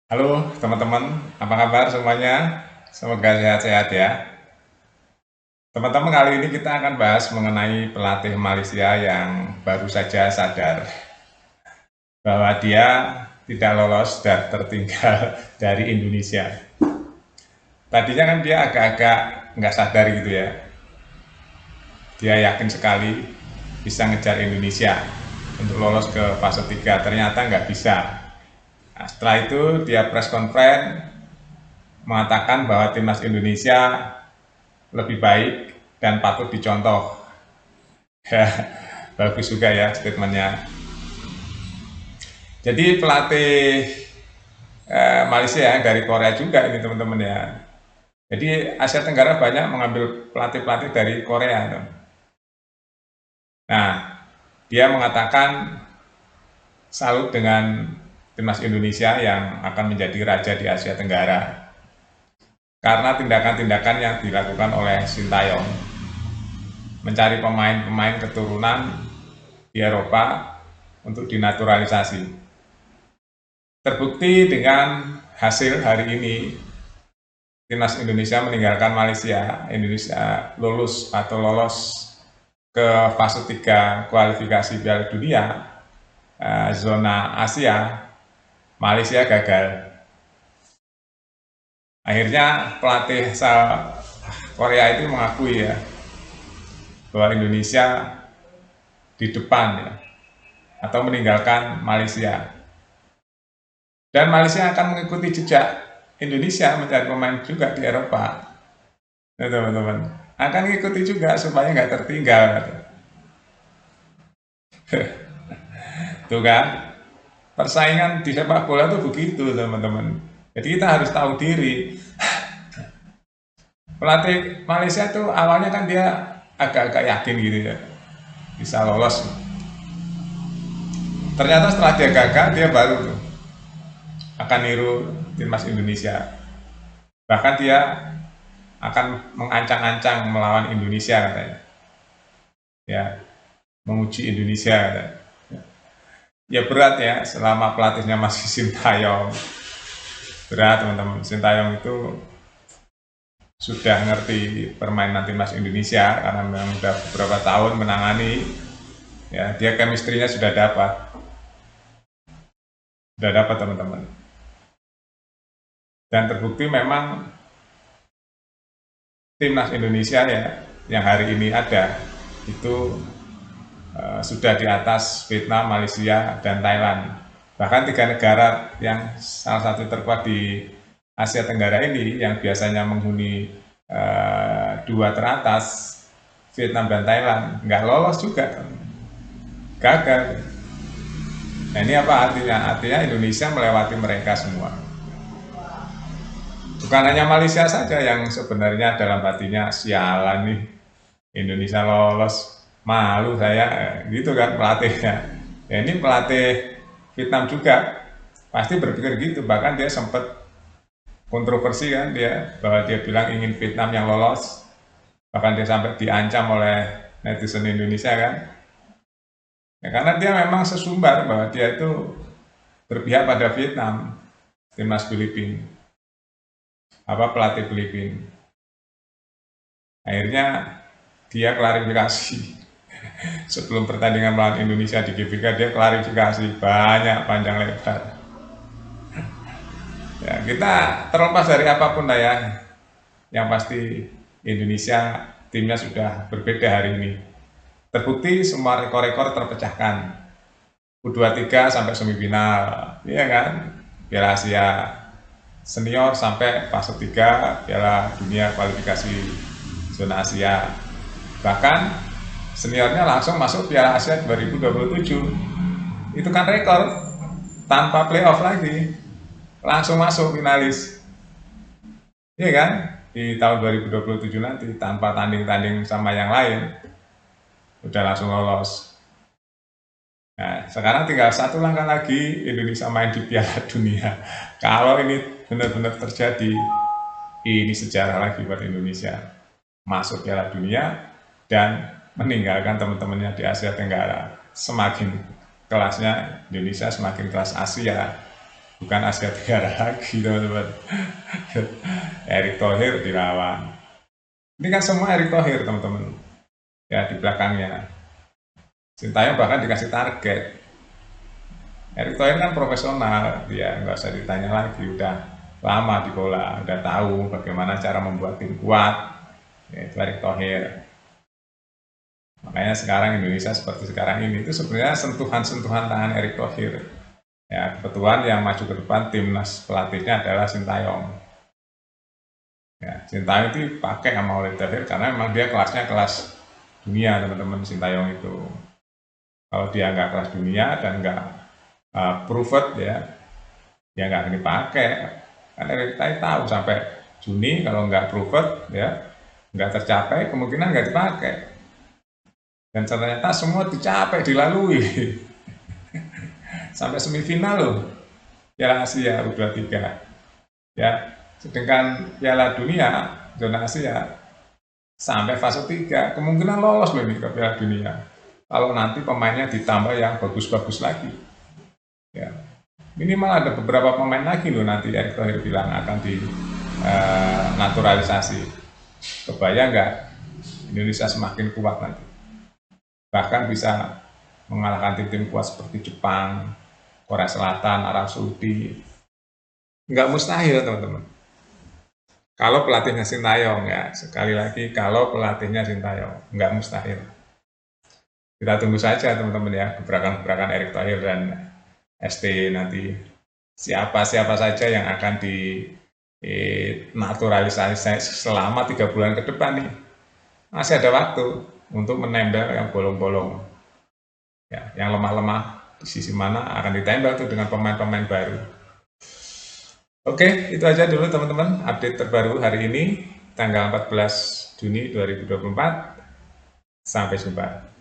Halo teman-teman, apa kabar semuanya? Semoga sehat-sehat ya. Teman-teman, kali ini kita akan bahas mengenai pelatih Malaysia yang baru saja sadar bahwa dia tidak lolos dan tertinggal dari Indonesia. Tadinya kan dia agak-agak nggak sadar gitu ya. Dia yakin sekali bisa ngejar Indonesia untuk lolos ke fase 3. Ternyata nggak bisa. Nah, setelah itu dia press conference mengatakan bahwa timnas Indonesia lebih baik dan patut dicontoh. Ya, bagus juga ya statementnya. Jadi pelatih Malaysia ya, dari Korea juga ini teman-teman ya. Jadi Asia Tenggara banyak mengambil pelatih-pelatih dari Korea. Nah, dia mengatakan salut dengan timnas Indonesia yang akan menjadi raja di Asia Tenggara karena tindakan-tindakan yang dilakukan oleh Sintayong mencari pemain-pemain keturunan di Eropa untuk dinaturalisasi. Terbukti dengan hasil hari ini, timnas Indonesia meninggalkan Malaysia. Indonesia lulus atau lolos ke fase 3 kualifikasi Piala Dunia zona Asia. Malaysia gagal. Akhirnya pelatih Korea itu mengakui ya bahwa Indonesia di depan ya, atau meninggalkan Malaysia. Dan Malaysia akan mengikuti jejak Indonesia mencari pemain juga di Eropa. Nah, teman-teman, akan mengikuti juga supaya nggak tertinggal. Tuh kan, persaingan di sepak bola tuh begitu, teman-teman. Jadi kita harus tahu diri. Pelatih Malaysia tuh awalnya kan dia agak-agak yakin gitu ya, bisa lolos. Ternyata setelah dia gagal, dia baru tuh akan niru timnas Indonesia. Bahkan dia akan mengancang-ancang melawan Indonesia katanya. Ya, menguji Indonesia katanya. Ya berat ya selama pelatihnya masih Sintayong. Berat teman-teman. Sintayong itu sudah ngerti permainan timnas Indonesia karena memang sudah beberapa tahun menangani. Ya, dia chemistry-nya sudah dapat teman-teman. Dan terbukti memang timnas Indonesia ya yang hari ini ada itu sudah di atas Vietnam, Malaysia, dan Thailand. Bahkan 3 negara yang salah satu terkuat di Asia Tenggara ini yang biasanya menghuni 2 teratas, Vietnam dan Thailand, nggak lolos juga, gagal. Nah ini apa artinya? Artinya Indonesia melewati mereka semua. Bukan hanya Malaysia saja yang sebenarnya dalam hatinya sialan nih Indonesia lolos, malu saya gitu kan pelatihnya. Ya ini pelatih Vietnam juga pasti berpikir gitu, bahkan dia sempat kontroversi kan dia bahwa dia bilang ingin Vietnam yang lolos, bahkan dia sampai diancam oleh netizen Indonesia kan. Ya, karena dia memang sesumbar bahwa dia itu berpihak pada Vietnam, timnas Filipina, pelatih Filipina. Akhirnya dia klarifikasi sebelum pertandingan melawan Indonesia di GBK, dia klarifikasi banyak panjang lebar. Ya, kita terlepas dari apapun lah ya, yang pasti Indonesia timnya sudah berbeda hari ini. Terbukti semua rekor-rekor terpecahkan. U23 sampai semifinal, iya kan? Piala Asia senior sampai fase 3 Piala Dunia kualifikasi zona Asia. Bahkan seniornya langsung masuk Piala Asia 2027. Itu kan rekor tanpa playoff lagi. Langsung masuk finalis. Iya kan? Di tahun 2027 nanti tanpa tanding-tanding sama yang lain udah langsung lolos. Nah, sekarang tinggal satu langkah lagi Indonesia main di Piala Dunia. Kalau ini benar-benar terjadi, ini sejarah lagi buat Indonesia. Masuk Piala Dunia dan meninggalkan teman-temannya di Asia Tenggara. Semakin kelasnya Indonesia semakin kelas Asia. bukan Asia Tenggara lagi teman-teman. Erick Thohir dilawan. Ini kan semua Erick Thohir teman-teman. Ya di belakangnya. Sintayong bahkan dikasih target. Erick Thohir kan profesional, dia nggak usah ditanya lagi, udah lama di bola, udah tahu bagaimana cara membuat tim kuat, yaitu Erick Thohir. Makanya sekarang Indonesia seperti sekarang ini itu sebenarnya sentuhan-sentuhan tangan Erick Thohir. Ya, kebetulan yang maju ke depan timnas pelatihnya adalah Sintayong. Ya, Sintayong itu pakai sama oleh Thohir karena memang dia kelasnya kelas dunia teman-teman. Sintayong itu kalau dia nggak kelas dunia dan nggak proved ya nggak akan dipakai. Karena Erick tahu sampai Juni kalau nggak proved ya nggak tercapai kemungkinan nggak dipakai. Dan ternyata semua dicapai, dilalui sampai semifinal loh Piala Asia U23 ya. Sedangkan Piala Dunia zona Asia sampai fase 3 kemungkinan lolos loh ini ke Piala Dunia kalau nanti pemainnya ditambah yang bagus-bagus lagi ya. Minimal ada beberapa pemain lagi loh nanti Erick Thohir bilang akan di naturalisasi. Kebayang nggak Indonesia semakin kuat nanti, bahkan bisa mengalahkan tim-tim kuat seperti Jepang, Korea Selatan, Arab Saudi. Nggak mustahil teman-teman kalau pelatihnya Sintayong ya. Sekali lagi kalau pelatihnya Sintayong nggak mustahil. Kita tunggu saja teman-teman ya gebrakan-gebrakan Erick Thohir dan ST nanti siapa saja yang akan naturalisasi selama 3 bulan ke depan nih. Masih ada waktu untuk menembak yang bolong-bolong ya, yang lemah-lemah di sisi mana akan ditembak tuh dengan pemain-pemain baru. Oke, itu aja dulu teman-teman update terbaru hari ini tanggal 14 Juni 2024. Sampai jumpa.